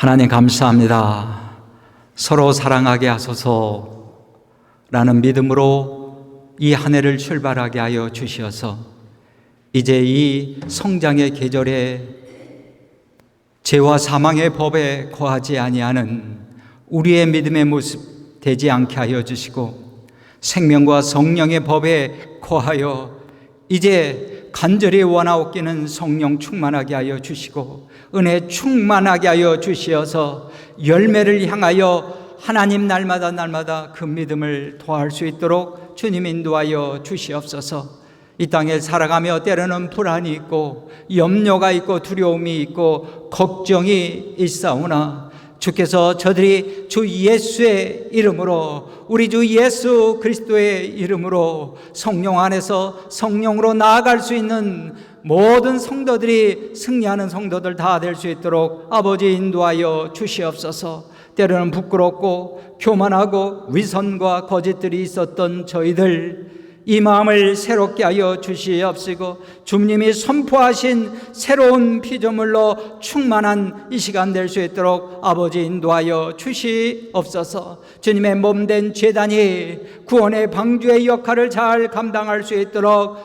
하나님 감사합니다. 서로 사랑하게 하소서라는 믿음으로 이 한 해를 출발하게 하여 주시어서 이제 이 성장의 계절에 죄와 사망의 법에 거하지 아니하는 우리의 믿음의 모습 되지 않게 하여 주시고 생명과 성령의 법에 거하여 이제 간절히 원하옵기는 성령 충만하게 하여 주시고 은혜 충만하게 하여 주시어서 열매를 향하여 하나님 날마다 그 믿음을 더할 수 있도록 주님 인도하여 주시옵소서. 이 땅에 살아가며 때로는 불안이 있고 염려가 있고 두려움이 있고 걱정이 있사오나 주께서 저들이 주 예수의 이름으로 우리 주 예수 그리스도의 이름으로 성령 안에서 성령으로 나아갈 수 있는 모든 성도들이 승리하는 성도들 다 될 수 있도록 아버지 인도하여 주시옵소서. 때로는 부끄럽고 교만하고 위선과 거짓들이 있었던 저희들 이 마음을 새롭게 하여 주시옵시고 주님이 선포하신 새로운 피조물로 충만한 이 시간 될 수 있도록 아버지 인도하여 주시옵소서. 주님의 몸된 제단이 구원의 방주의 역할을 잘 감당할 수 있도록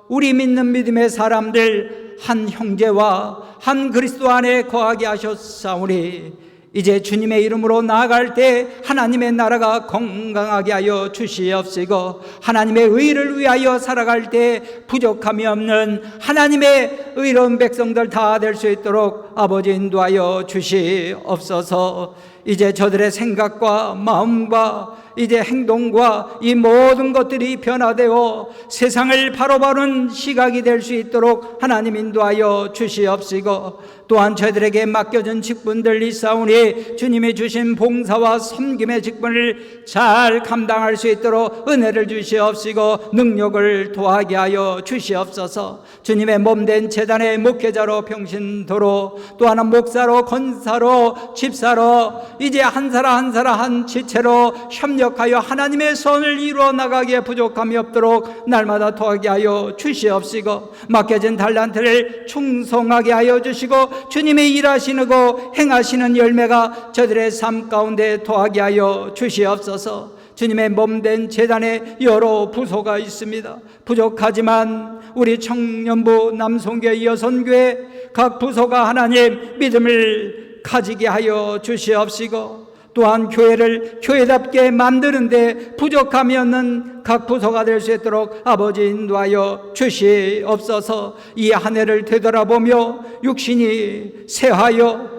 우리 믿는 믿음의 사람들 한 형제와 한 그리스도 안에 거하게 하셨사오니 이제 주님의 이름으로 나아갈 때 하나님의 나라가 건강하게 하여 주시옵시고 하나님의 의를 위하여 살아갈 때 부족함이 없는 하나님의 의로운 백성들 다 될 수 있도록 아버지 인도하여 주시옵소서. 이제 저들의 생각과 마음과 이제 행동과 이 모든 것들이 변화되어 세상을 바로보는 시각이 될 수 있도록 하나님 인도하여 주시옵시고 또한 저희들에게 맡겨진 직분들 있사오니 주님이 주신 봉사와 섬김의 직분을 잘 감당할 수 있도록 은혜를 주시옵시고 능력을 더하게 하여 주시옵소서. 주님의 몸된 제단의 목회자로 평신도로 또 하나 목사로 권사로 집사로 이제 한 사람 한 사람 한 지체로 협력하여 하나님의 선을 이루어 나가기에 부족함이 없도록 날마다 더하게 하여 주시옵시고 맡겨진 달란트를 충성하게 하여 주시고 주님이 일하시고 행하시는 열매가 저들의 삶 가운데 더하게 하여 주시옵소서. 주님의 몸된 제단에 여러 부서가 있습니다. 부족하지만 우리 청년부 남성교회 여선교회 각 부서가 하나님 믿음을 가지게 하여 주시옵시고 또한 교회를 교회답게 만드는데 부족함이 없는 각 부서가 될 수 있도록 아버지 인도하여 주시옵소서. 이 한 해를 되돌아보며 육신이 쇠하여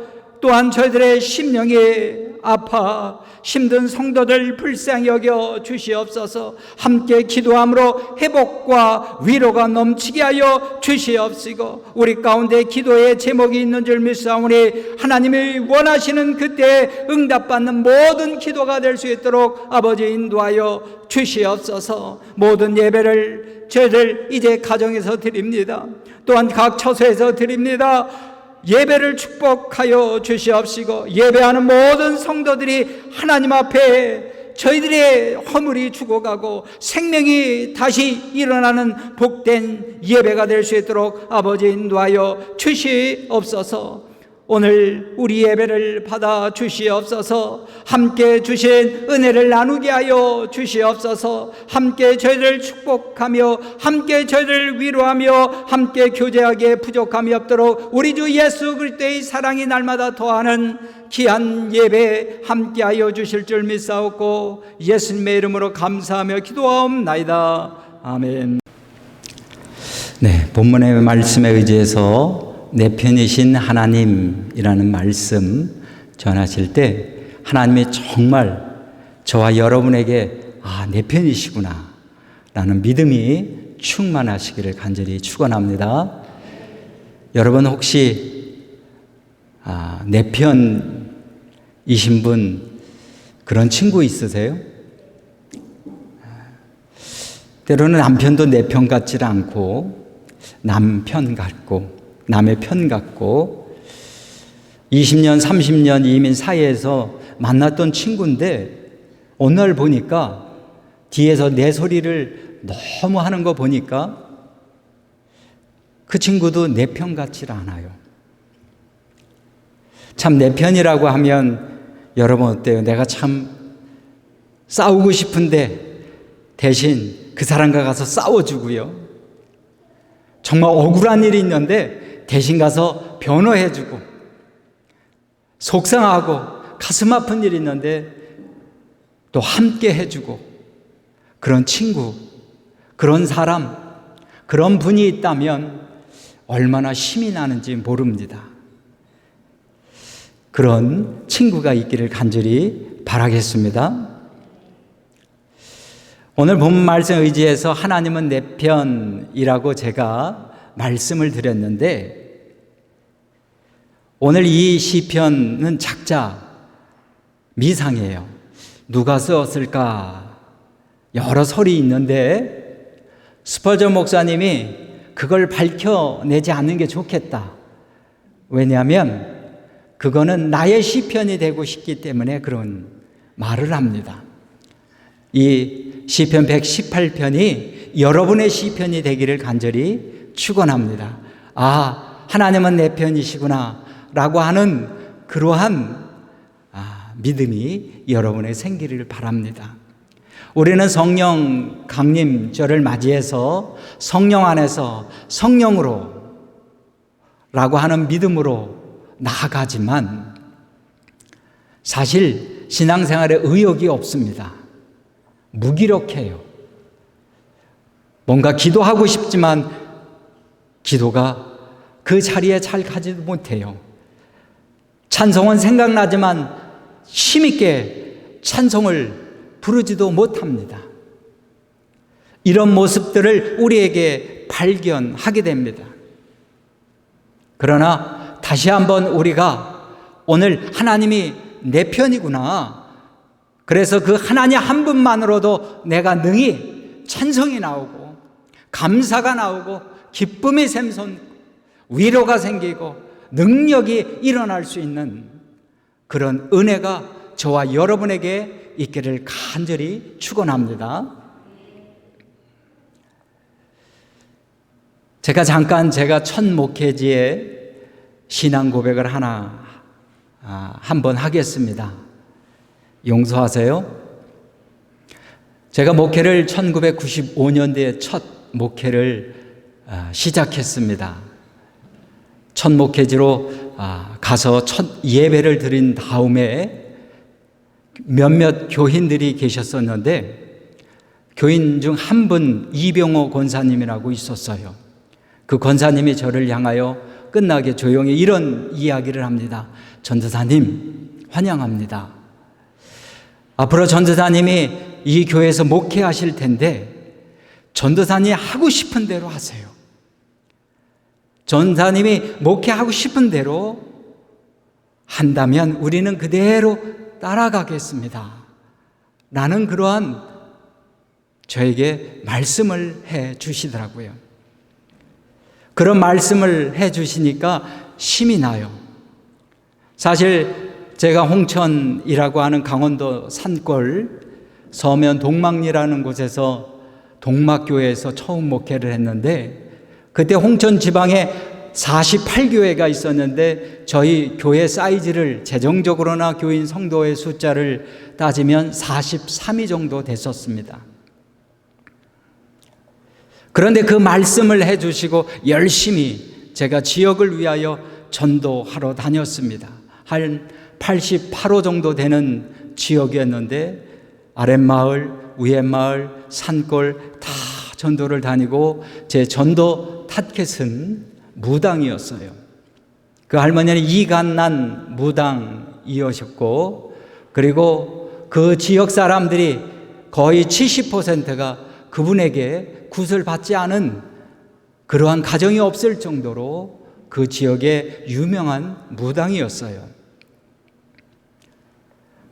또한 저희들의 심령이 아파 힘든 성도들 불쌍히 여겨 주시옵소서. 함께 기도함으로 회복과 위로가 넘치게 하여 주시옵시고 우리 가운데 기도의 제목이 있는 줄 믿사오니 하나님이 원하시는 그때 응답받는 모든 기도가 될 수 있도록 아버지 인도하여 주시옵소서. 모든 예배를 저희들 이제 가정에서 드립니다. 또한 각 처소에서 드립니다. 예배를 축복하여 주시옵시고 예배하는 모든 성도들이 하나님 앞에 저희들의 허물이 죽어가고 생명이 다시 일어나는 복된 예배가 될 수 있도록 아버지 인도하여 주시옵소서. 오늘 우리 예배를 받아 주시옵소서. 함께 주신 은혜를 나누게 하여 주시옵소서. 함께 저희를 축복하며 함께 저희를 위로하며 함께 교제하게 부족함이 없도록 우리 주 예수 그리스도의 사랑이 날마다 더하는 귀한 예배 함께 하여 주실 줄 믿사옵고 예수님의 이름으로 감사하며 기도하옵나이다. 아멘. 네, 본문의 말씀에 의지해서 내 편이신 하나님이라는 말씀 전하실 때 하나님이 정말 저와 여러분에게 내 편이시구나 라는 믿음이 충만하시기를 간절히 축원합니다. 여러분 혹시 내 편이신 분 그런 친구 있으세요? 때로는 남편도 내 편 같지 않고 남편 같고 남의 편 같고 20년 30년 이민 사이에서 만났던 친구인데 어느 날 보니까 뒤에서 내 소리를 너무 하는 거 보니까 그 친구도 내 편 같지 않아요. 참 내 편이라고 하면 여러분 어때요? 내가 참 싸우고 싶은데 대신 그 사람과 가서 싸워주고요. 정말 억울한 일이 있는데 대신 가서 변호해주고, 속상하고 가슴 아픈 일이 있는데 또 함께 해주고, 그런 친구, 그런 사람, 그런 분이 있다면 얼마나 힘이 나는지 모릅니다. 그런 친구가 있기를 간절히 바라겠습니다. 오늘 본 말씀 의지해서 하나님은 내 편이라고 제가 말씀을 드렸는데, 오늘 이 시편은 작자 미상이에요. 누가 썼을까? 여러 설이 있는데 스펄전 목사님이 그걸 밝혀내지 않는 게 좋겠다. 왜냐하면 그거는 나의 시편이 되고 싶기 때문에 그런 말을 합니다. 이 시편 118편이 여러분의 시편이 되기를 간절히 축원합니다. 아, 하나님은 내 편이시구나 라고 하는 그러한 믿음이 여러분의 생기를 바랍니다. 우리는 성령 강림절을 맞이해서 성령 안에서 성령으로 라고 하는 믿음으로 나아가지만 사실 신앙생활에 의욕이 없습니다. 무기력해요. 뭔가 기도하고 싶지만 기도가 그 자리에 잘 가지도 못해요. 찬송은 생각나지만 힘있게 찬송을 부르지도 못합니다. 이런 모습들을 우리에게 발견하게 됩니다. 그러나 다시 한번 우리가 오늘 하나님이 내 편이구나, 그래서 그 하나님 한 분만으로도 내가 능히 찬송이 나오고 감사가 나오고 기쁨이 샘솟고 위로가 생기고 능력이 일어날 수 있는 그런 은혜가 저와 여러분에게 있기를 간절히 축원합니다. 제가 첫 목회지에 신앙 고백을 한번 하겠습니다. 용서하세요. 제가 목회를 1995년도에 첫 목회를 시작했습니다. 첫 목회지로 가서 첫 예배를 드린 다음에 몇몇 교인들이 계셨었는데 교인 중 한 분 이병호 권사님이라고 있었어요. 그 권사님이 저를 향하여 끝나게 조용히 이런 이야기를 합니다. 전도사님 환영합니다. 앞으로 전도사님이 이 교회에서 목회하실 텐데 전도사님이 하고 싶은 대로 하세요. 전도사님이 목회하고 싶은 대로 한다면 우리는 그대로 따라가겠습니다. 라는 그러한 저에게 말씀을 해 주시더라고요. 그런 말씀을 해 주시니까 힘이 나요. 사실 제가 홍천이라고 하는 강원도 산골 서면 동막리라는 곳에서 동막교회에서 처음 목회를 했는데, 그때 홍천 지방에 48교회가 있었는데 저희 교회 사이즈를 재정적으로나 교인 성도의 숫자를 따지면 43위 정도 됐었습니다. 그런데 그 말씀을 해주시고 열심히 제가 지역을 위하여 전도하러 다녔습니다. 한 88호 정도 되는 지역이었는데 아랫마을, 위에마을, 산골 다 전도를 다니고 제 전도 타켓은 무당이었어요. 그 할머니는 이간난 무당이셨고, 그리고 그 지역 사람들이 거의 70%가 그분에게 굿을 받지 않은 그러한 가정이 없을 정도로 그 지역의 유명한 무당이었어요.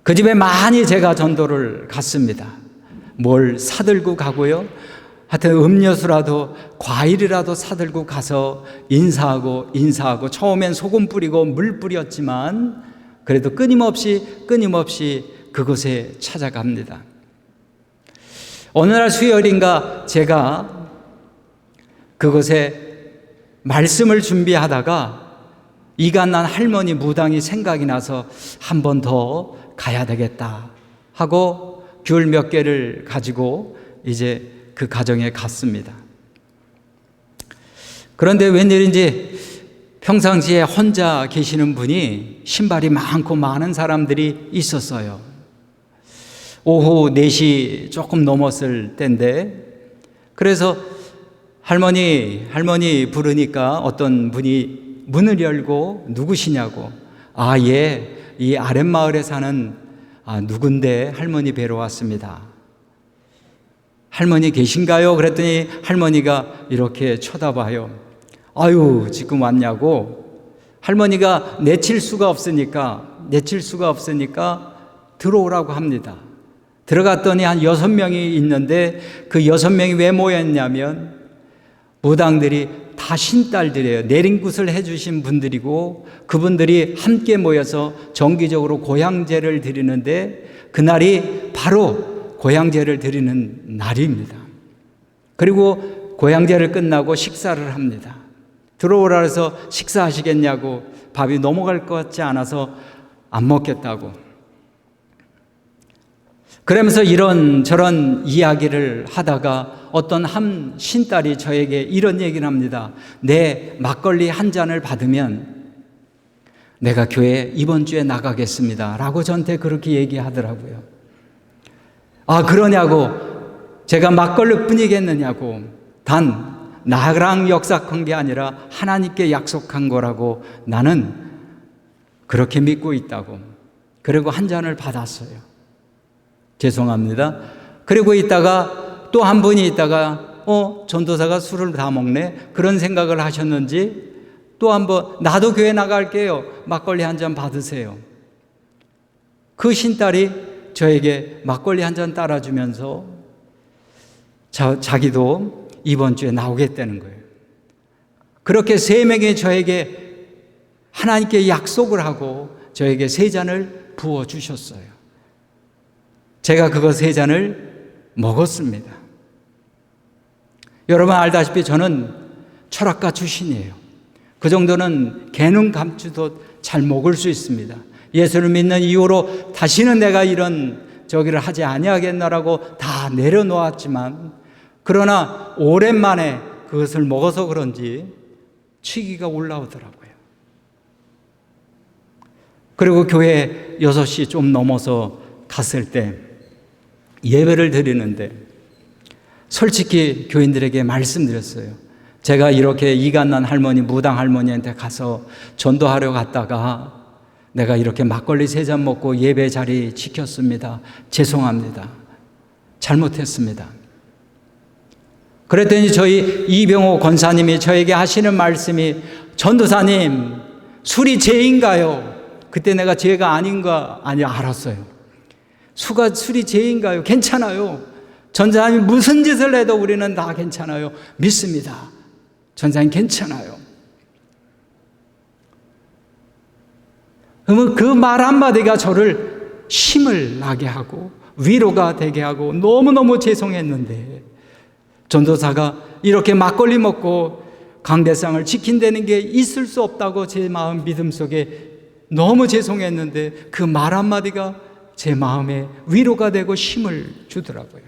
그 집에 많이 제가 전도를 갔습니다. 뭘 사들고 가고요. 하여튼 음료수라도 과일이라도 사들고 가서 인사하고 처음엔 소금 뿌리고 물 뿌렸지만 그래도 끊임없이 그곳에 찾아갑니다. 어느 날 수요일인가 제가 그곳에 말씀을 준비하다가 이간난 할머니 무당이 생각이 나서 한 번 더 가야 되겠다 하고 귤 몇 개를 가지고 이제 그 가정에 갔습니다. 그런데 웬일인지 평상시에 혼자 계시는 분이 신발이 많고 많은 사람들이 있었어요. 오후 4시 조금 넘었을 때인데, 그래서 할머니 부르니까 어떤 분이 문을 열고 누구시냐고, 예, 이 아랫마을에 사는 누군데 할머니 뵈러 왔습니다. 할머니 계신가요? 그랬더니 할머니가 이렇게 쳐다봐요. 아유, 지금 왔냐고. 할머니가 내칠 수가 없으니까 들어오라고 합니다. 들어갔더니 한 6명이 있는데 그 6명이 왜 모였냐면 무당들이 다 신딸들이에요. 내린굿을 해주신 분들이고 그분들이 함께 모여서 정기적으로 고향제를 드리는데 그날이 바로 고향제를 드리는 날입니다. 그리고 고향제를 끝나고 식사를 합니다. 들어오라 해서 식사하시겠냐고, 밥이 넘어갈 것 같지 않아서 안 먹겠다고. 그러면서 이런저런 이야기를 하다가 어떤 한 신딸이 저에게 이런 얘기를 합니다. 내 막걸리 한 잔을 받으면 내가 교회 이번 주에 나가겠습니다 라고 저한테 그렇게 얘기하더라고요. 그러냐고. 제가 막걸리뿐이겠느냐고. 단 나랑 약속한 게 아니라 하나님께 약속한 거라고 나는 그렇게 믿고 있다고. 그리고 한 잔을 받았어요. 죄송합니다. 그리고 있다가 또 한 분이 있다가 전도사가 술을 다 먹네, 그런 생각을 하셨는지 또 한 번, 나도 교회 나갈게요, 막걸리 한 잔 받으세요. 그 신딸이 저에게 막걸리 한 잔 따라주면서 자기도 이번 주에 나오겠다는 거예요. 그렇게 3명이 저에게 하나님께 약속을 하고 저에게 3잔을 부어주셨어요. 제가 그거 3잔을 먹었습니다. 여러분 알다시피 저는 철학가 출신이에요. 그 정도는 개는 감추도 잘 먹을 수 있습니다. 예수를 믿는 이후로 다시는 내가 이런 저기를 하지 아니하겠나라고 다 내려놓았지만, 그러나 오랜만에 그것을 먹어서 그런지 취기가 올라오더라고요. 그리고 교회 6시 좀 넘어서 갔을 때 예배를 드리는데 솔직히 교인들에게 말씀드렸어요. 제가 이렇게 이간난 할머니, 무당 할머니한테 가서 전도하려 갔다가 내가 이렇게 막걸리 3잔 먹고 예배 자리 지켰습니다. 죄송합니다. 잘못했습니다. 그랬더니 저희 이병호 권사님이 저에게 하시는 말씀이, 전도사님, 술이 죄인가요? 그때 내가 죄가 아닌가 알았어요. 술이 죄인가요? 괜찮아요. 전사님 무슨 짓을 해도 우리는 다 괜찮아요. 믿습니다. 전사님 괜찮아요. 그러면 그 말 한마디가 저를 힘을 나게 하고 위로가 되게 하고 너무너무 죄송했는데, 전도사가 이렇게 막걸리 먹고 강대상을 지킨다는 게 있을 수 없다고 제 마음 믿음 속에 너무 죄송했는데 그 말 한마디가 제 마음에 위로가 되고 힘을 주더라고요.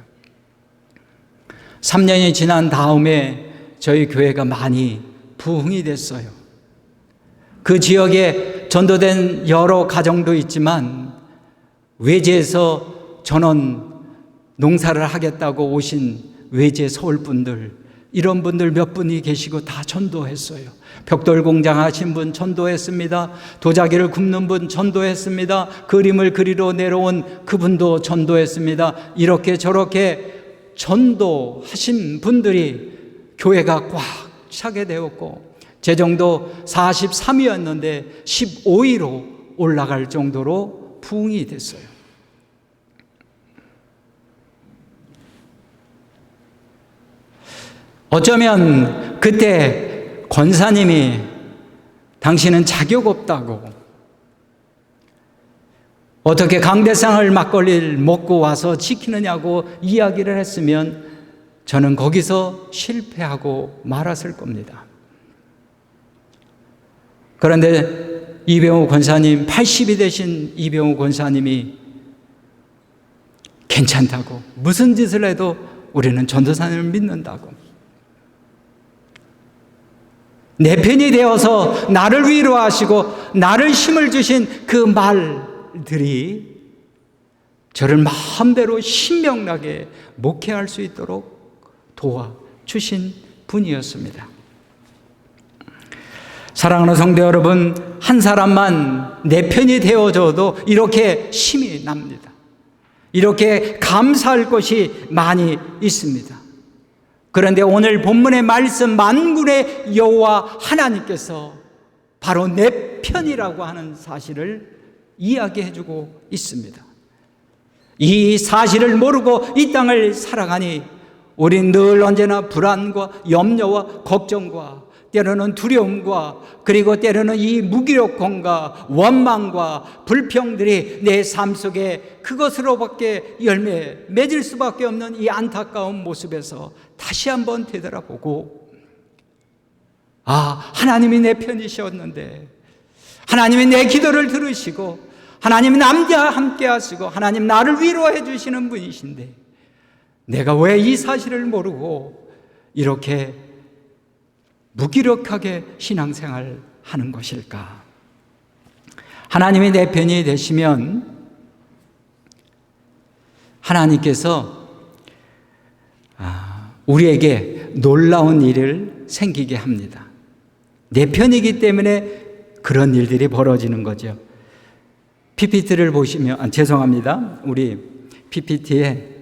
3년이 지난 다음에 저희 교회가 많이 부흥이 됐어요. 그 지역에 전도된 여러 가정도 있지만 외지에서 전원 농사를 하겠다고 오신 외제 서울분들, 이런 분들 몇 분이 계시고 다 전도했어요. 벽돌 공장 하신 분 전도했습니다. 도자기를 굽는 분 전도했습니다. 그림을 그리러 내려온 그분도 전도했습니다. 이렇게 저렇게 전도하신 분들이 교회가 꽉 차게 되었고, 재정도 43위였는데 15위로 올라갈 정도로 부흥이 됐어요. 어쩌면 그때 권사님이 당신은 자격 없다고, 어떻게 강대상을 막걸리를 먹고 와서 지키느냐고 이야기를 했으면 저는 거기서 실패하고 말았을 겁니다. 그런데 이병우 권사님, 80이 되신 이병우 권사님이 괜찮다고, 무슨 짓을 해도 우리는 전도사님을 믿는다고, 내 편이 되어서 나를 위로하시고 나를 힘을 주신 그 말들이 저를 마음대로 신명나게 목회할 수 있도록 도와주신 분이었습니다. 사랑하는 성도 여러분, 한 사람만 내 편이 되어줘도 이렇게 힘이 납니다. 이렇게 감사할 것이 많이 있습니다. 그런데 오늘 본문의 말씀, 만군의 여호와 하나님께서 바로 내 편이라고 하는 사실을 이야기해주고 있습니다. 이 사실을 모르고 이 땅을 살아가니 우린 늘 언제나 불안과 염려와 걱정과 때로는 두려움과 그리고 때로는 이 무기력함과 원망과 불평들이 내 삶 속에 그것으로밖에 열매 맺을 수밖에 없는 이 안타까운 모습에서 다시 한번 되돌아보고, 하나님이 내 편이셨는데, 하나님이 내 기도를 들으시고, 하나님이 나와 함께 하시고, 하나님 나를 위로해 주시는 분이신데 내가 왜 이 사실을 모르고 이렇게 무기력하게 신앙생활 하는 것일까? 하나님이 내 편이 되시면 하나님께서 우리에게 놀라운 일을 생기게 합니다. 내 편이기 때문에 그런 일들이 벌어지는 거죠. PPT를 보시면, 죄송합니다. 우리 PPT에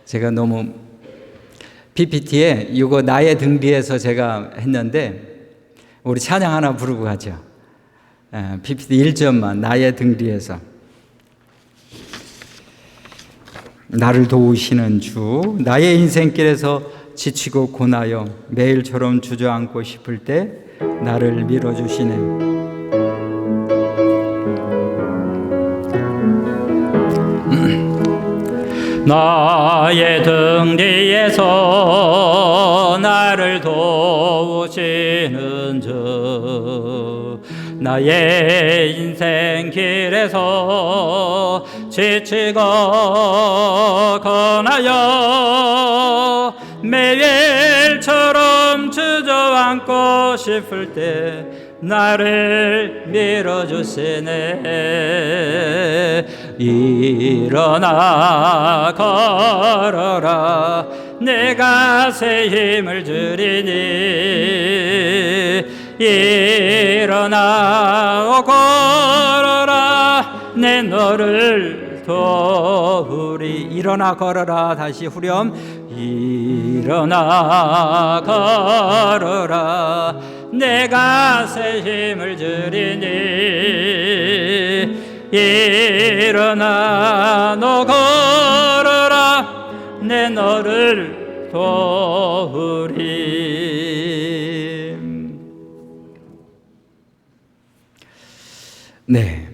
제가 너무 PPT에 이거 나의 등 뒤에서 제가 했는데 우리 찬양 하나 부르고 가죠. PPT 1점만, 나의 등 뒤에서. 나를 도우시는 주, 나의 인생길에서 지치고 고나여 매일처럼 주저앉고 싶을 때 나를 밀어주시네. 나의 등 뒤에서 나를 도우시는 주, 나의 인생 길에서 지치고 거나여 매일처럼 주저앉고 싶을 때 나를 밀어주시네. 일어나 걸어라, 내가 새 힘을 주리니. 일어나 걸어라, 내 너를 도우리. 일어나 걸어라, 다시 후렴. 일어나 걸어라, 내가 새 힘을 주리니. 일어나 너 걸어라, 내 너를 도우리. 네,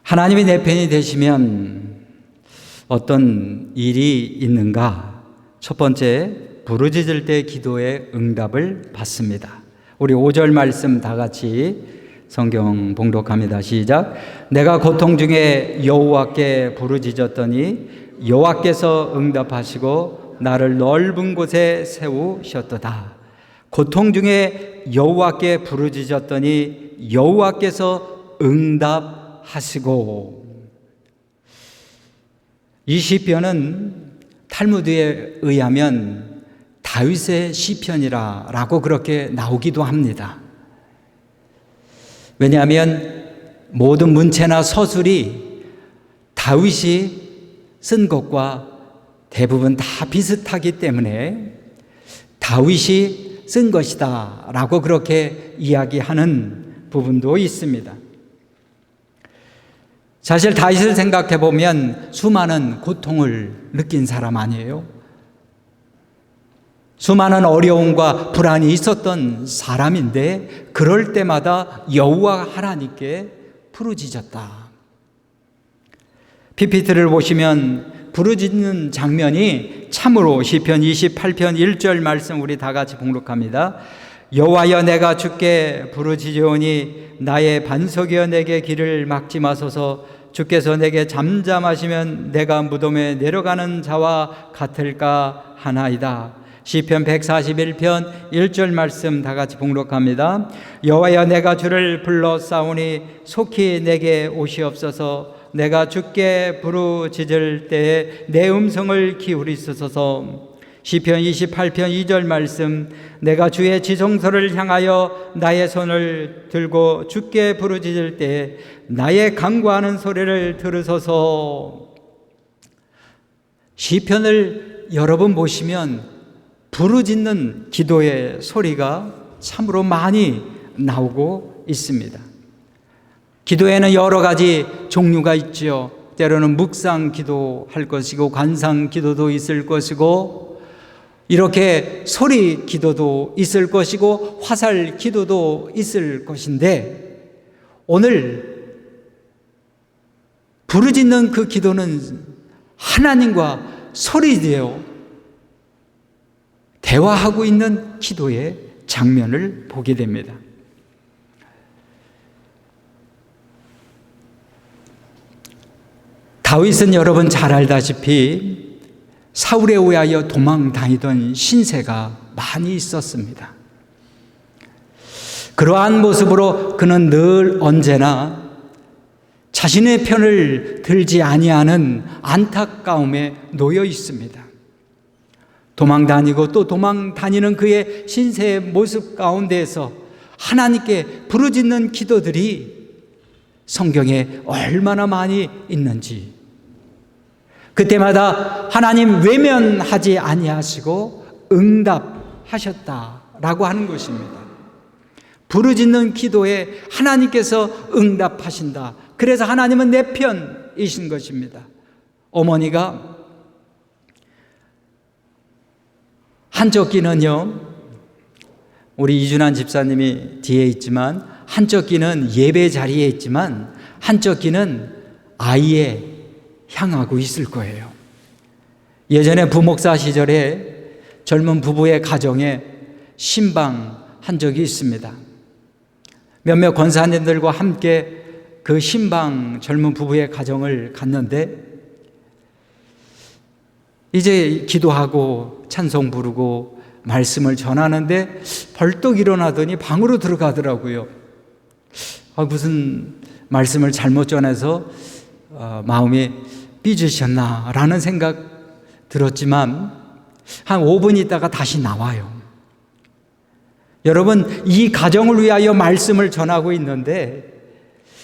하나님이 내 편이 되시면 어떤 일이 있는가? 첫 번째, 부르짖을 때 기도의 응답을 받습니다. 우리 5절 말씀 다 같이 성경 봉독합니다. 시작. 내가 고통 중에 여호와께 부르짖었더니 여호와께서 응답하시고 나를 넓은 곳에 세우셨도다. 고통 중에 여호와께 부르짖었더니 여호와께서 응답하시고. 이 시편은 탈무드에 의하면 다윗의 시편이라고 그렇게 나오기도 합니다. 왜냐하면 모든 문체나 서술이 다윗이 쓴 것과 대부분 다 비슷하기 때문에 다윗이 쓴 것이다 라고 그렇게 이야기하는 부분도 있습니다. 사실 다윗을 생각해 보면 수많은 고통을 느낀 사람 아니에요? 수많은 어려움과 불안이 있었던 사람인데 그럴 때마다 여호와 하나님께 부르짖었다. PPT를 보시면 부르짖는 장면이 참으로 시편 28편 1절 말씀 우리 다 같이 봉독합니다. 여호와여, 내가 주께 부르짖으오니 나의 반석이여 내게 길을 막지 마소서. 주께서 내게 잠잠하시면 내가 무덤에 내려가는 자와 같을까 하나이다. 시편 141편 1절 말씀 다 같이 봉독합니다. 여호와여, 내가 주를 불러 싸우니 속히 내게 오시옵소서. 내가 주께 부르짖을 때에 내 음성을 기울이소서. 시편 28편 2절 말씀, 내가 주의 지성소를 향하여 나의 손을 들고 주께 부르짖을 때에 나의 간구하는 소리를 들으소서. 시편을 여러 번 보시면 부르짖는 기도의 소리가 참으로 많이 나오고 있습니다. 기도에는 여러 가지 종류가 있죠. 때로는 묵상 기도할 것이고 관상 기도도 있을 것이고 이렇게 소리 기도도 있을 것이고 화살 기도도 있을 것인데, 오늘 부르짖는 그 기도는 하나님과 소리되어 대화하고 있는 기도의 장면을 보게 됩니다. 다윗은 여러분 잘 알다시피 사울에 의하여 도망다니던 신세가 많이 있었습니다. 그러한 모습으로 그는 늘 언제나 자신의 편을 들지 아니하는 안타까움에 놓여 있습니다. 도망다니고 또 도망다니는 그의 신세의 모습 가운데에서 하나님께 부르짖는 기도들이 성경에 얼마나 많이 있는지, 그때마다 하나님 외면하지 아니하시고 응답하셨다라고 하는 것입니다. 부르짖는 기도에 하나님께서 응답하신다. 그래서 하나님은 내 편이신 것입니다. 어머니가 한쪽 귀는요, 우리 이준환 집사님이 뒤에 있지만 한쪽 귀는 예배 자리에 있지만 한쪽 귀는 아이에 향하고 있을 거예요. 예전에 부목사 시절에 젊은 부부의 가정에 신방한 적이 있습니다. 몇몇 권사님들과 함께 그 신방 젊은 부부의 가정을 갔는데, 이제 기도하고 찬송 부르고 말씀을 전하는데 벌떡 일어나더니 방으로 들어가더라고요. 무슨 말씀을 잘못 전해서 마음이 삐지셨나라는 생각 들었지만 한 5분 있다가 다시 나와요. 여러분, 이 가정을 위하여 말씀을 전하고 있는데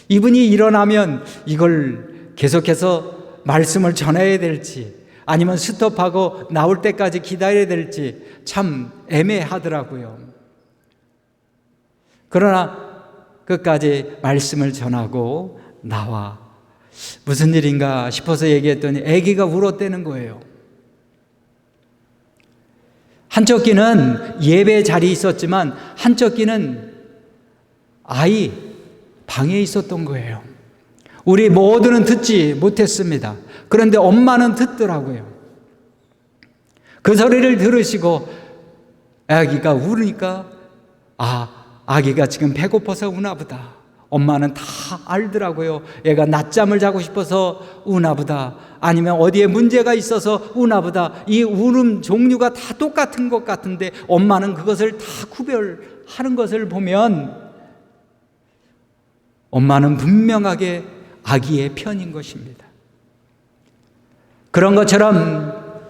이분이 일어나면 이걸 계속해서 말씀을 전해야 될지 아니면 스톱하고 나올 때까지 기다려야 될지 참 애매하더라고요. 그러나 끝까지 말씀을 전하고 나와 무슨 일인가 싶어서 얘기했더니 아기가 울었다는 거예요. 한쪽 귀는 예배 자리에 있었지만 한쪽 귀는 아이 방에 있었던 거예요. 우리 모두는 듣지 못했습니다. 그런데 엄마는 듣더라고요. 그 소리를 들으시고 아기가 우니까 아기가 지금 배고파서 우나 보다. 엄마는 다 알더라고요. 애가 낮잠을 자고 싶어서 우나 보다. 아니면 어디에 문제가 있어서 우나 보다. 이 울음 종류가 다 똑같은 것 같은데 엄마는 그것을 다 구별하는 것을 보면 엄마는 분명하게 아기의 편인 것입니다. 그런 것처럼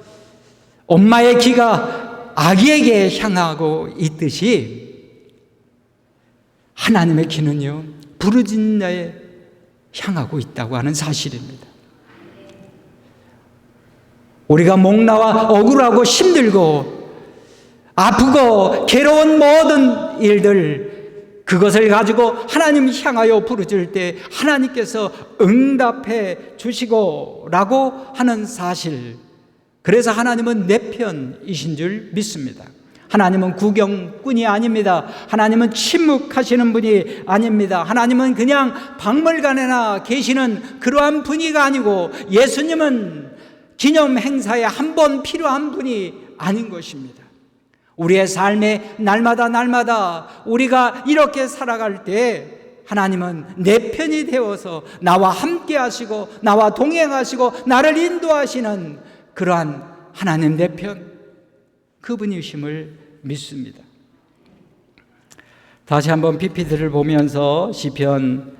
엄마의 귀가 아기에게 향하고 있듯이 하나님의 귀는요, 부르짖는 자에 향하고 있다고 하는 사실입니다. 우리가 목나와 억울하고 힘들고 아프고 괴로운 모든 일들, 그것을 가지고 하나님 향하여 부르짖을 때 하나님께서 응답해 주시고 라고 하는 사실, 그래서 하나님은 내 편이신 줄 믿습니다. 하나님은 구경꾼이 아닙니다. 하나님은 침묵하시는 분이 아닙니다. 하나님은 그냥 박물관에나 계시는 그러한 분위기가 아니고 예수님은 기념 행사에 한 번 필요한 분이 아닌 것입니다. 우리의 삶에 날마다 우리가 이렇게 살아갈 때 하나님은 내 편이 되어서 나와 함께 하시고 나와 동행하시고 나를 인도하시는 그러한 하나님 내 편, 그분이심을 믿습니다. 다시 한번 PPT를 보면서 시편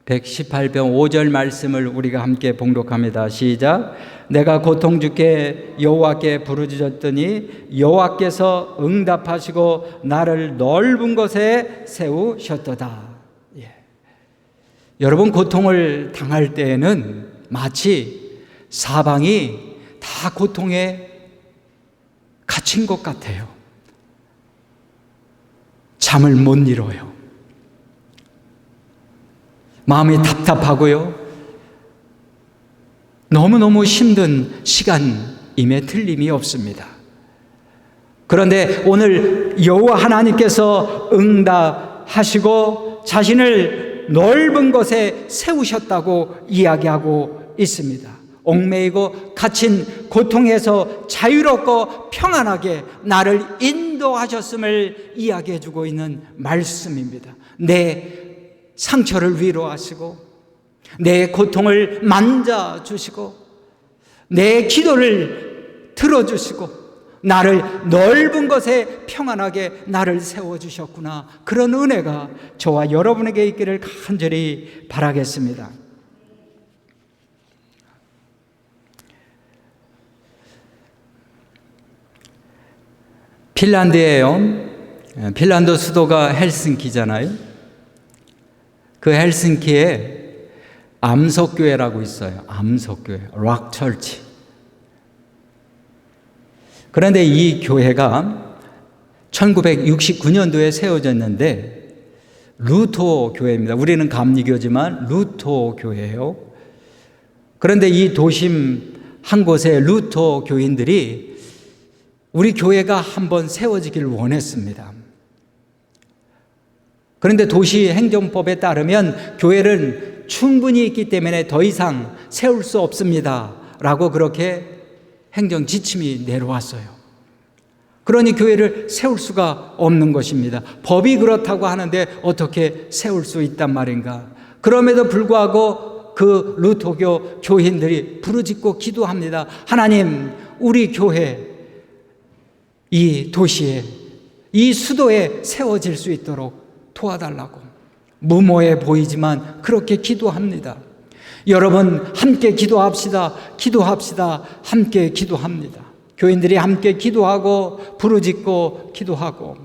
118편 5절 말씀을 우리가 함께 봉독합니다. 시작. 내가 고통 죽게 여호와께 부르짖었더니 여호와께서 응답하시고 나를 넓은 곳에 세우셨도다. 여러분, 고통을 당할 때에는 마치 사방이 다 고통에 갇힌 것 같아요. 잠을 못 이뤄요. 마음이 답답하고요. 너무너무 힘든 시간임에 틀림이 없습니다. 그런데 오늘 여호와 하나님께서 응답하시고 자신을 넓은 곳에 세우셨다고 이야기하고 있습니다. 얽매이고 갇힌 고통에서 자유롭고 평안하게 나를 인도하셨음을 이야기해주고 있는 말씀입니다. 내 상처를 위로하시고 내 고통을 만져주시고 내 기도를 들어주시고 나를 넓은 곳에 평안하게 나를 세워주셨구나. 그런 은혜가 저와 여러분에게 있기를 간절히 바라겠습니다. 핀란드예요. 핀란드 수도가 헬싱키잖아요. 그 헬싱키에 암석교회라고 있어요. 암석교회, 락처치. 그런데 이 교회가 1969년도에 세워졌는데 루터 교회입니다. 우리는 감리교지만 루터 교회예요. 그런데 이 도심 한 곳에 루터 교인들이 우리 교회가 한번 세워지기를 원했습니다. 그런데 도시 행정법에 따르면 교회는 충분히 있기 때문에 더 이상 세울 수 없습니다 라고 그렇게 행정 지침이 내려왔어요. 그러니 교회를 세울 수가 없는 것입니다. 법이 그렇다고 하는데 어떻게 세울 수 있단 말인가. 그럼에도 불구하고 그 루터교 교인들이 부르짖고 기도합니다. 하나님, 우리 교회 이 도시에, 이 수도에 세워질 수 있도록 도와달라고. 무모해 보이지만 그렇게 기도합니다. 여러분, 함께 기도합시다. 함께 기도합니다. 교인들이 함께 기도하고 부르짖고 기도하고.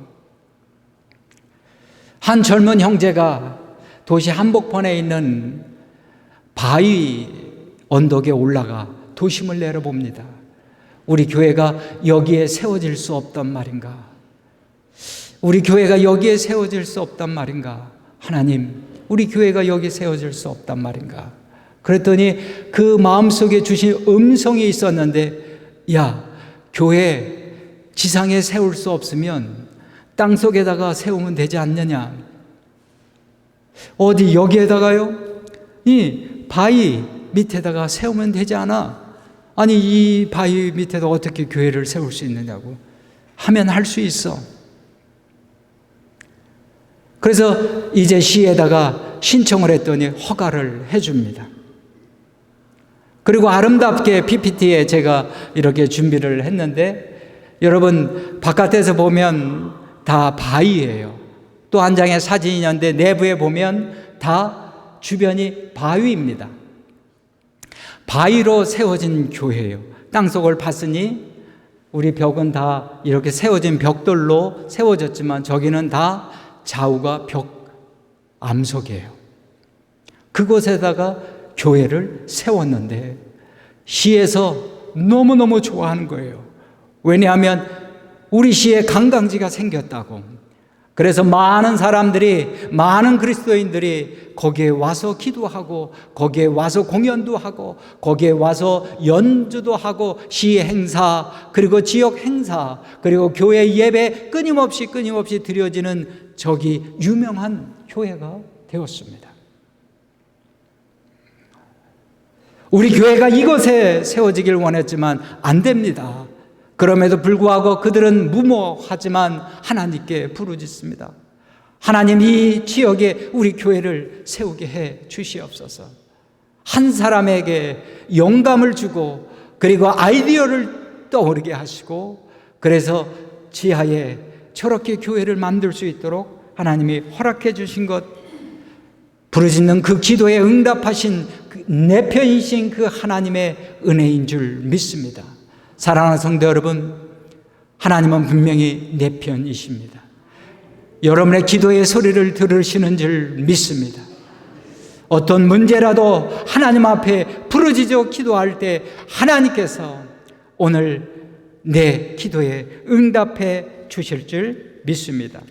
한 젊은 형제가 도시 한복판에 있는 바위 언덕에 올라가 도심을 내려봅니다. 우리 교회가 여기에 세워질 수 없단 말인가? 우리 교회가 여기에 세워질 수 없단 말인가? 하나님, 우리 교회가 여기 세워질 수 없단 말인가? 그랬더니 그 마음속에 주신 음성이 있었는데, 야, 교회 지상에 세울 수 없으면 땅속에다가 세우면 되지 않느냐? 어디 여기에다가요? 이 바위 밑에다가 세우면 되지 않아? 아니, 이 바위 밑에다 어떻게 교회를 세울 수 있느냐고. 하면 할 수 있어. 그래서 이제 시에다가 신청을 했더니 허가를 해줍니다. 그리고 아름답게 PPT에 제가 이렇게 준비를 했는데, 여러분 바깥에서 보면 다 바위예요. 또 한 장의 사진이 있는데 내부에 보면 다 주변이 바위입니다. 바위로 세워진 교회예요. 땅속을 팠으니 우리 벽은 다 이렇게 세워진 벽돌로 세워졌지만 저기는 다 좌우가 벽 암석이에요. 그곳에다가 교회를 세웠는데 시에서 너무너무 좋아하는 거예요. 왜냐하면 우리 시에 관광지가 생겼다고. 그래서 많은 사람들이, 많은 그리스도인들이 거기에 와서 기도하고, 거기에 와서 공연도 하고, 거기에 와서 연주도 하고, 시 행사, 그리고 지역 행사, 그리고 교회 예배 끊임없이 드려지는 저기 유명한 교회가 되었습니다. 우리 교회가 이곳에 세워지길 원했지만 안 됩니다. 그럼에도 불구하고 그들은 무모하지만 하나님께 부르짖습니다. 하나님, 이 지역에 우리 교회를 세우게 해 주시옵소서. 한 사람에게 영감을 주고 그리고 아이디어를 떠오르게 하시고, 그래서 지하에 저렇게 교회를 만들 수 있도록 하나님이 허락해 주신 것, 부르짖는 그 기도에 응답하신 내 편이신 그 하나님의 은혜인 줄 믿습니다. 사랑하는 성도 여러분, 하나님은 분명히 내 편이십니다. 여러분의 기도의 소리를 들으시는 줄 믿습니다. 어떤 문제라도 하나님 앞에 부르짖어 기도할 때 하나님께서 오늘 내 기도에 응답해 주실 줄 믿습니다.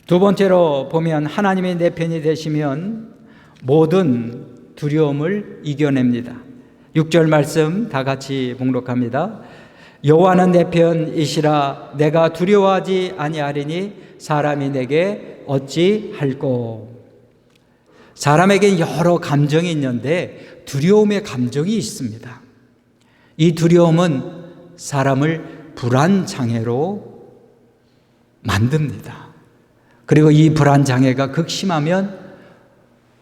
두 번째로 보면, 하나님이 내 편이 되시면 모든 두려움을 이겨냅니다. 6절 말씀 다 같이 봉독합니다. 여호와는 내 편이시라. 내가 두려워하지 아니하리니 사람이 내게 어찌할꼬. 사람에게 여러 감정이 있는데 두려움의 감정이 있습니다. 이 두려움은 사람을 불안장애로 만듭니다. 그리고 이 불안장애가 극심하면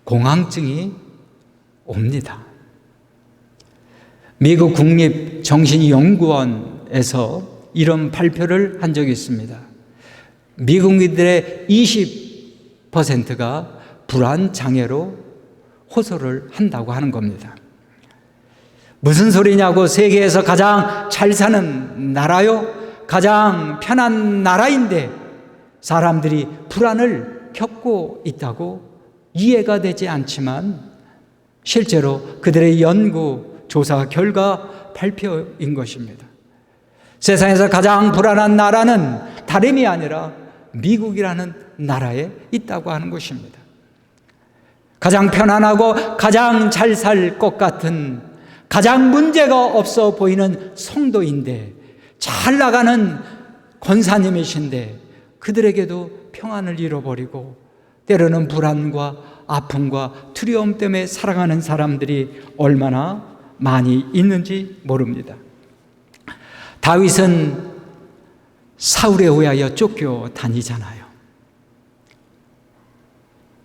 공황증이 옵니다. 미국 국립정신연구원에서 이런 발표를 한 적이 있습니다. 미국인들의 20%가 불안장애로 호소를 한다고 하는 겁니다. 무슨 소리냐고, 세계에서 가장 잘 사는 나라요, 가장 편한 나라인데 사람들이 불안을 겪고 있다고 이해가 되지 않지만, 실제로 그들의 연구 조사 결과 발표인 것입니다. 세상에서 가장 불안한 나라는 다름이 아니라 미국이라는 나라에 있다고 하는 것입니다. 가장 편안하고 가장 잘 살 것 같은, 가장 문제가 없어 보이는 성도인데, 잘 나가는 권사님이신데 그들에게도 평안을 잃어버리고 때로는 불안과 아픔과 두려움 때문에 살아가는 사람들이 얼마나 많이 있는지 모릅니다. 다윗은 사울에 의하여 쫓겨다니잖아요.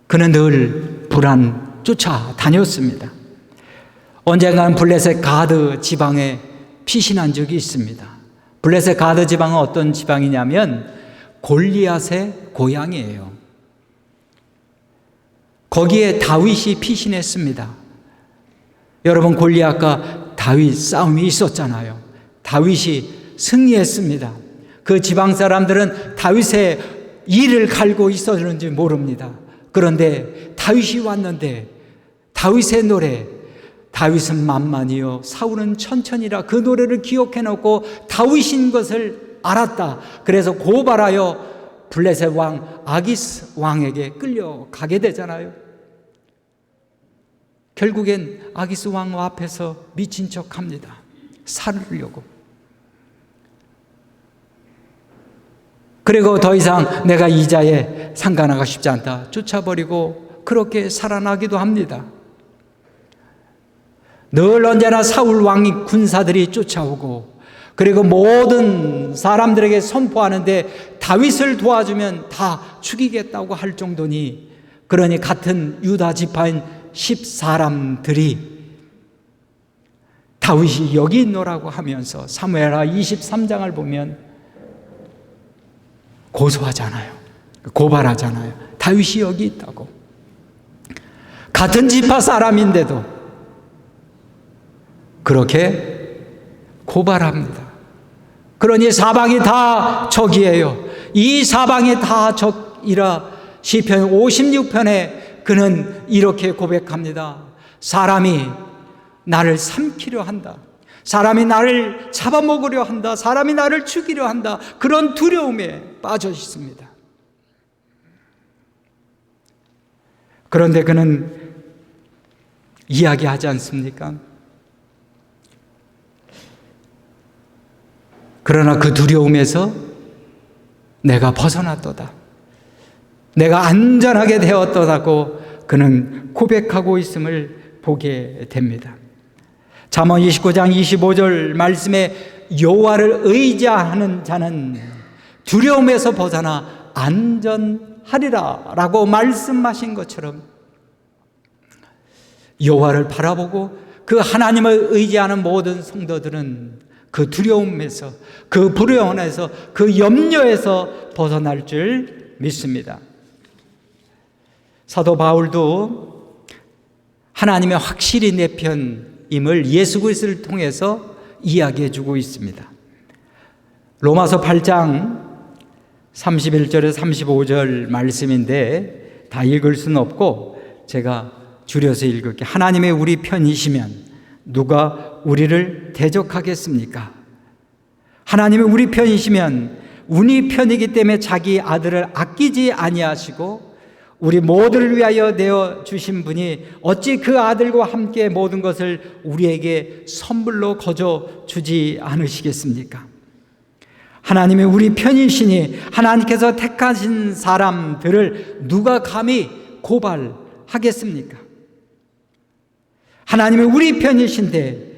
그는 늘 불안 쫓아다녔습니다. 언젠가는 블레셋 가드 지방에 피신한 적이 있습니다. 블레셋 가드 지방은 어떤 지방이냐면 골리앗의 고향이에요. 거기에 다윗이 피신했습니다. 여러분, 골리앗과 다윗 싸움이 있었잖아요. 다윗이 승리했습니다. 그 지방 사람들은 다윗의 이를 갈고 있었는지 모릅니다. 그런데 다윗이 왔는데 다윗의 노래, 다윗은 만만이요 사울은 천천히라, 그 노래를 기억해 놓고 다윗인 것을 알았다. 그래서 고발하여 블레셋 왕 아기스 왕에게 끌려가게 되잖아요. 결국엔 아기스 왕 앞에서 미친 척합니다. 살으려고. 그리고 더 이상 내가 이 자에 상관하고 싶지 않다, 쫓아버리고 그렇게 살아나기도 합니다. 늘 언제나 사울 왕이 군사들이 쫓아오고, 그리고 모든 사람들에게 선포하는데 다윗을 도와주면 다 죽이겠다고 할 정도니, 그러니 같은 유다 지파인 10사람들이 다윗이 여기 있노라고 하면서 사무엘하 23장을 보면 고소하잖아요. 고발하잖아요. 다윗이 여기 있다고. 같은 지파 사람인데도 그렇게 고발합니다. 그러니 사방이 다 적이에요. 이 사방이 다 적이라 시편 56편에 그는 이렇게 고백합니다. 사람이 나를 삼키려 한다. 사람이 나를 잡아먹으려 한다. 사람이 나를 죽이려 한다. 그런 두려움에 빠져 있습니다. 그런데 그는 이야기하지 않습니까? 그러나 그 두려움에서 내가 벗어났도다, 내가 안전하게 되었도다고 그는 고백하고 있음을 보게 됩니다. 잠언 29장 25절 말씀에 여호와를 의지하는 자는 두려움에서 벗어나 안전하리라 라고 말씀하신 것처럼 여호와를 바라보고 그 하나님을 의지하는 모든 성도들은 그 두려움에서, 그 불안에서, 그 염려에서 벗어날 줄 믿습니다. 사도 바울도 하나님의 확실히 내 편임을 예수 그리스도를 통해서 이야기해 주고 있습니다. 로마서 8장 31절에서 35절 말씀인데 다 읽을 수는 없고 제가 줄여서 읽을게요. 하나님의 우리 편이시면 누가 우리를 대적하겠습니까? 하나님의 우리 편이시면 우리 편이기 때문에 자기 아들을 아끼지 아니하시고 우리 모두를 위하여 내어 주신 분이 어찌 그 아들과 함께 모든 것을 우리에게 선물로 거저 주지 않으시겠습니까? 하나님의 우리 편이시니 하나님께서 택하신 사람들을 누가 감히 고발하겠습니까? 하나님의 우리 편이신데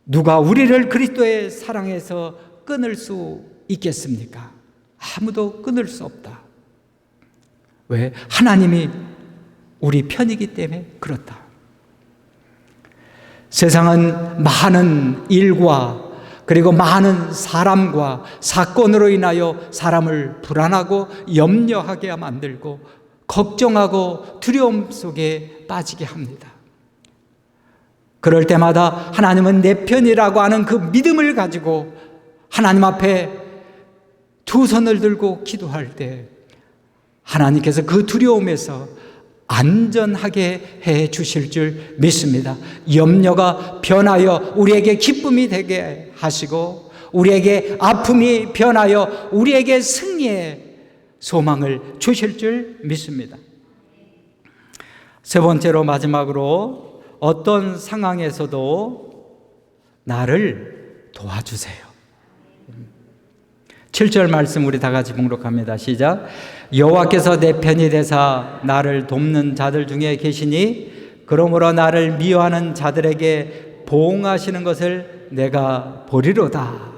누가 우리를 그리스도의 사랑에서 끊을 수 있겠습니까? 아무도 끊을 수 없다. 왜? 하나님이 우리 편이기 때문에 그렇다. 세상은 많은 일과 그리고 많은 사람과 사건으로 인하여 사람을 불안하고 염려하게 만들고 걱정하고 두려움 속에 빠지게 합니다. 그럴 때마다 하나님은 내 편이라고 하는 그 믿음을 가지고 하나님 앞에 두 손을 들고 기도할 때 하나님께서 그 두려움에서 안전하게 해 주실 줄 믿습니다. 염려가 변하여 우리에게 기쁨이 되게 하시고 우리에게 아픔이 변하여 우리에게 승리의 소망을 주실 줄 믿습니다. 세 번째로 마지막으로 어떤 상황에서도 나를 도와주세요. 7절 말씀 우리 다 같이 봉독합니다. 시작. 여호와께서 내 편이 되사 나를 돕는 자들 중에 계시니 그러므로 나를 미워하는 자들에게 보응하시는 것을 내가 보리로다.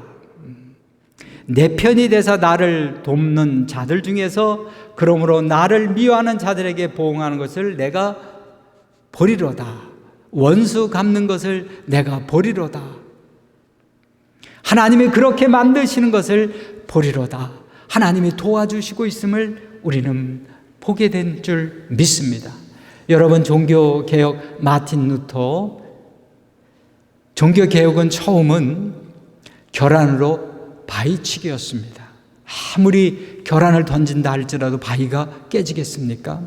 내 편이 되사 나를 돕는 자들 중에서 그러므로 나를 미워하는 자들에게 보응하는 것을 내가 보리로다. 원수 갚는 것을 내가 보리로다. 하나님이 그렇게 만드시는 것을 보리로다. 하나님이 도와주시고 있음을 우리는 보게 된 줄 믿습니다. 여러분, 종교개혁 마틴 루터, 종교개혁은 처음은 결안으로 바위치기였습니다. 아무리 결안을 던진다 할지라도 바위가 깨지겠습니까?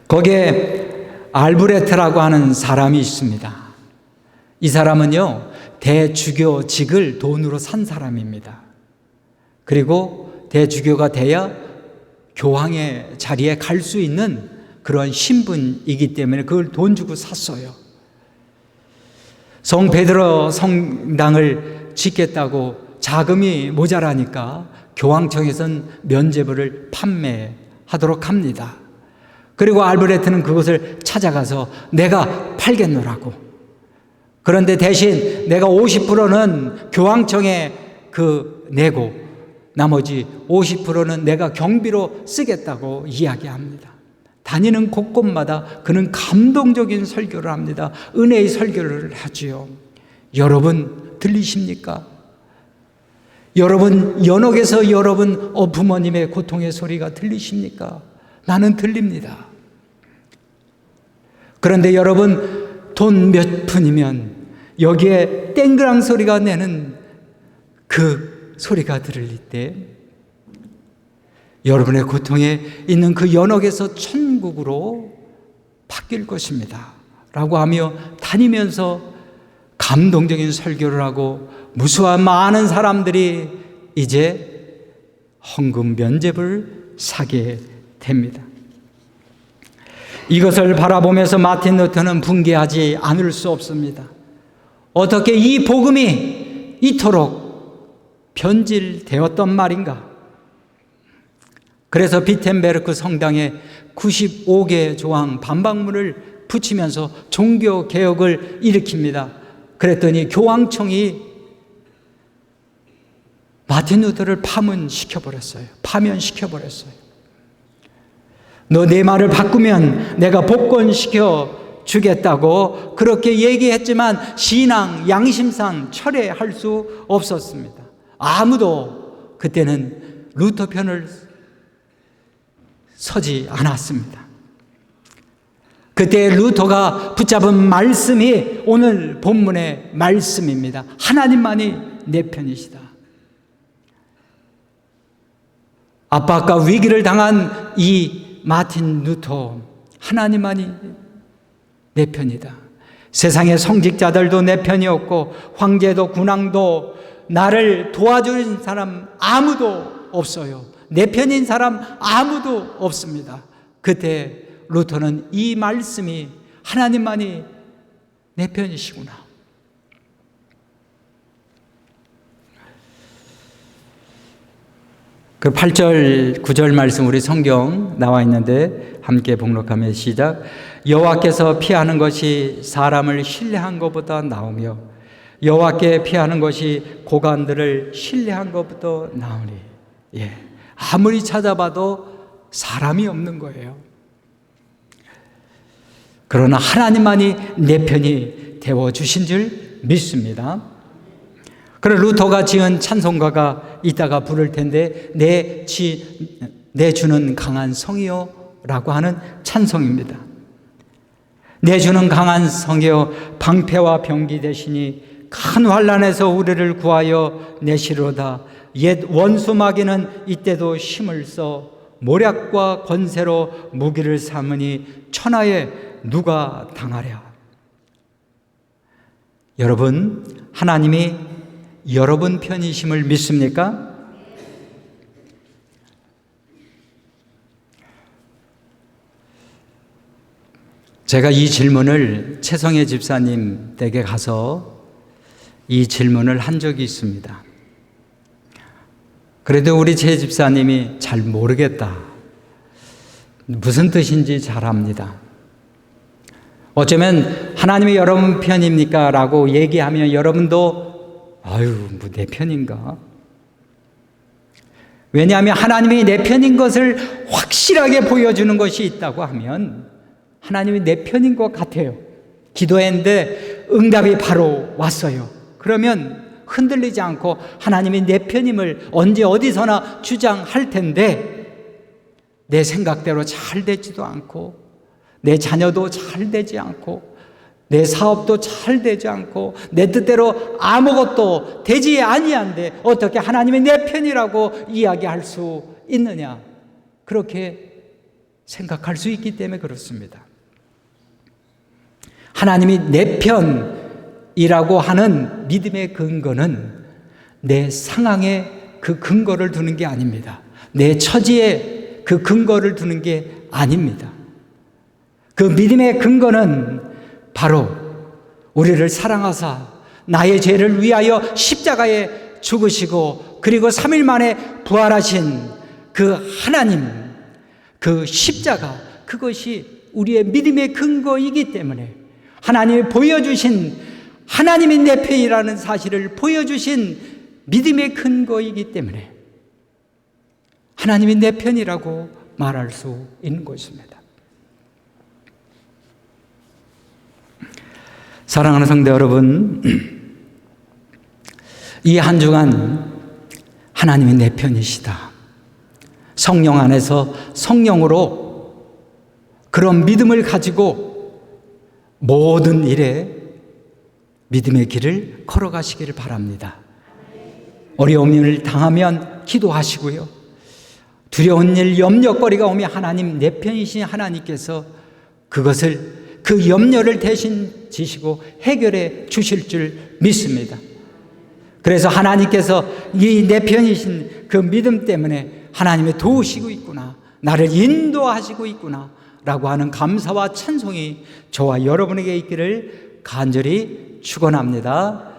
거기에 알브레트라고 하는 사람이 있습니다. 이 사람은요, 대주교직을 돈으로 산 사람입니다. 그리고 대주교가 돼야 교황의 자리에 갈 수 있는 그런 신분이기 때문에 그걸 돈 주고 샀어요. 성 베드로 성당을 짓겠다고 자금이 모자라니까 교황청에서는 면죄부를 판매하도록 합니다. 그리고 알브레트는 그것을 찾아가서 내가 팔겠노라고. 그런데 대신 내가 50%는 교황청에 내고 나머지 50%는 내가 경비로 쓰겠다고 이야기합니다. 다니는 곳곳마다 그는 감동적인 설교를 합니다. 은혜의 설교를 하지요. 여러분 들리십니까? 여러분 연옥에서 여러분 부모님의 고통의 소리가 들리십니까? 나는 들립니다. 그런데 여러분 돈 몇 푼이면 여기에 땡그랑 소리가 내는 그 소리가 들릴 때 여러분의 고통에 있는 그 연옥에서 천국으로 바뀔 것입니다 라고 하며 다니면서 감동적인 설교를 하고 무수한 많은 사람들이 이제 헌금 면죄부를 사게 됩니다. 이것을 바라보면서 마틴 루터는 붕괴하지 않을 수 없습니다. 어떻게 이 복음이 이토록 변질되었던 말인가? 그래서 비텐베르크 성당에 95개 조항 반박문을 붙이면서 종교개혁을 일으킵니다. 그랬더니 교황청이 마틴 루터를 파면시켜버렸어요. 너 내 말을 바꾸면 내가 복권시켜 주겠다고 그렇게 얘기했지만 신앙, 양심상 철회할 수 없었습니다. 아무도 그때는 루터 편을 서지 않았습니다. 그때 루터가 붙잡은 말씀이 오늘 본문의 말씀입니다. 하나님만이 내 편이시다. 압박과 위기를 당한 이 마틴 루터, 하나님만이 내 편이다. 세상의 성직자들도 내 편이었고 황제도 군왕도 나를 도와주는 사람 아무도 없어요. 내 편인 사람 아무도 없습니다. 그때 루터는 이 말씀이 하나님만이 내 편이시구나. 그 8절, 9절 말씀 우리 성경 나와 있는데 함께 봉독하며 시작. 여호와께서 피하는 것이 사람을 신뢰한 것보다 나으며 여호와께 피하는 것이 고관들을 신뢰한 것보다 나으니. 아무리 찾아봐도 사람이 없는 거예요. 그러나 하나님만이 내 편이 되어주신 줄 믿습니다. 그래 루터가 지은 찬송가가 이따가 부를 텐데 내 주는 강한 성이요 라고 하는 찬송입니다. 내 주는 강한 성이요 방패와 병기 되시니 큰 환난에서 우리를 구하여 내시로다. 옛 원수 마귀는 이때도 힘을 써 모략과 권세로 무기를 삼으니 천하에 누가 당하랴. 여러분, 하나님이 여러분 편이심을 믿습니까? 제가 이 질문을 최성애 집사님 댁에 가서 이 질문을 한 적이 있습니다. 그래도 우리 최 집사님이 잘 모르겠다. 무슨 뜻인지 잘 압니다. 어쩌면 하나님이 여러분 편입니까? 라고 얘기하면 여러분도 뭐 내 편인가? 왜냐하면 하나님이 내 편인 것을 확실하게 보여주는 것이 있다고 하면 하나님이 내 편인 것 같아요. 기도했는데 응답이 바로 왔어요. 그러면 흔들리지 않고 하나님이 내 편임을 언제 어디서나 주장할 텐데 내 생각대로 잘 되지도 않고 내 자녀도 잘 되지 않고 내 사업도 잘 되지 않고 내 뜻대로 아무것도 되지 아니한데 어떻게 하나님이 내 편이라고 이야기할 수 있느냐? 그렇게 생각할 수 있기 때문에 그렇습니다. 하나님이 내 편이라고 하는 믿음의 근거는 내 상황에 그 근거를 두는 게 아닙니다. 내 처지에 그 근거를 두는 게 아닙니다. 그 믿음의 근거는 바로 우리를 사랑하사 나의 죄를 위하여 십자가에 죽으시고 그리고 3일 만에 부활하신 그 하나님, 그 십자가, 그것이 우리의 믿음의 근거이기 때문에 하나님이 보여주신 하나님이 내 편이라는 사실을 보여주신 믿음의 근거이기 때문에 하나님이 내 편이라고 말할 수 있는 것입니다. 사랑하는 성도 여러분, 이 한 주간 하나님이 내 편이시다. 성령 안에서 성령으로 그런 믿음을 가지고 모든 일에 믿음의 길을 걸어가시기를 바랍니다. 어려움을 당하면 기도하시고요. 두려운 일, 염려거리가 오면 하나님 내 편이신 하나님께서 그것을 그 염려를 대신 지시고 해결해 주실 줄 믿습니다. 그래서 하나님께서 이 내 편이신 그 믿음 때문에 하나님이 도우시고 있구나, 나를 인도하시고 있구나 라고 하는 감사와 찬송이 저와 여러분에게 있기를 간절히 축원합니다.